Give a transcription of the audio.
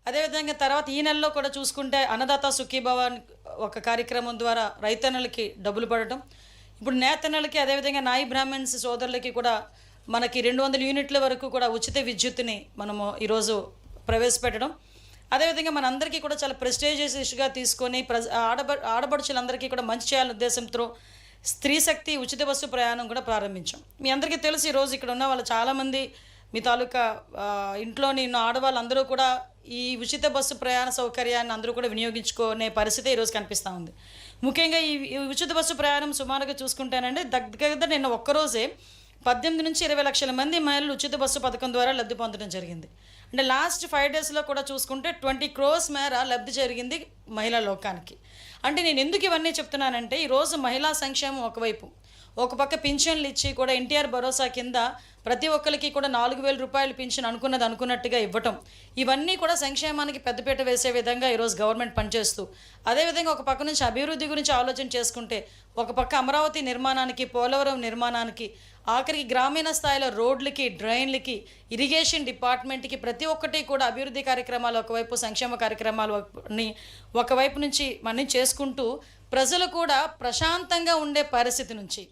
అదేవిధంగా తర్వాత ఈ నెలలో కూడా చూసుకుంటే అన్నదాత సుఖీభవ ఒక కార్యక్రమం ద్వారా రైతన్నలకి డబ్బులు పడటం. ఇప్పుడు నేతన్నలకి అదేవిధంగా నాయి బ్రాహ్మణ్స్ సోదరులకి కూడా మనకి 200 యూనిట్ల వరకు కూడా ఉచిత విద్యుత్తుని మనము ఈరోజు ప్రవేశపెట్టడం. అదేవిధంగా మనందరికీ కూడా చాలా ప్రెస్టీజియస్ ఇష్యూగా తీసుకొని ఆడపడుచులందరికీ కూడా మంచి చేయాలనే ఉద్దేశంతో స్త్రీ శక్తి ఉచిత బస్సు ప్రయాణం కూడా ప్రారంభించాం. మీ అందరికీ తెలిసి ఈరోజు ఇక్కడ ఉన్న వాళ్ళు చాలామంది మీ తాలూకా ఇంట్లోని ఉన్న ఆడవాళ్ళందరూ కూడా ఈ ఉచిత బస్సు ప్రయాణ సౌకర్యాన్ని అందరూ కూడా వినియోగించుకునే పరిస్థితి ఈరోజు కనిపిస్తూ ఉంది. ముఖ్యంగా ఈ ఉచిత బస్సు ప్రయాణం సుమారుగా చూసుకుంటానంటే దగ్గర నిన్న ఒక్కరోజే 18 నుంచి 20 లక్షల మంది మహిళలు ఉచిత బస్సు పథకం ద్వారా లబ్ధి పొందడం జరిగింది. అంటే లాస్ట్ 5 డేస్లో కూడా చూసుకుంటే 20 crores మేర లబ్ధి జరిగింది మహిళా లోకానికి. అంటే నేను ఎందుకు ఇవన్నీ చెప్తున్నానంటే ఈరోజు మహిళా సంక్షేమం ఒకవైపు, ఒక పక్క పింఛన్లు ఇచ్చి కూడా ఎన్టీఆర్ భరోసా కింద ప్రతి ఒక్కరికి కూడా 4,000 రూపాయలు పింఛన్ అనుకున్నట్టుగా ఇవ్వటం, ఇవన్నీ కూడా సంక్షేమానికి పెద్దపీట వేసే విధంగా ఈరోజు గవర్నమెంట్ పనిచేస్తూ, అదేవిధంగా ఒక పక్క నుంచి అభివృద్ధి గురించి ఆలోచన చేసుకుంటే ఒక పక్క అమరావతి నిర్మాణానికి, పోలవరం నిర్మాణానికి, ఆఖరికి గ్రామీణ స్థాయిలో రోడ్లకి, డ్రైన్లకి, ఇరిగేషన్ డిపార్ట్మెంట్కి ప్రతి ఒక్కటి కూడా అభివృద్ధి కార్యక్రమాలు ఒకవైపు, సంక్షేమ కార్యక్రమాలని ఒకవైపు నుంచి మనం చేసుకుంటూ ప్రజలు కూడా ప్రశాంతంగా ఉండే పరిస్థితి నుంచి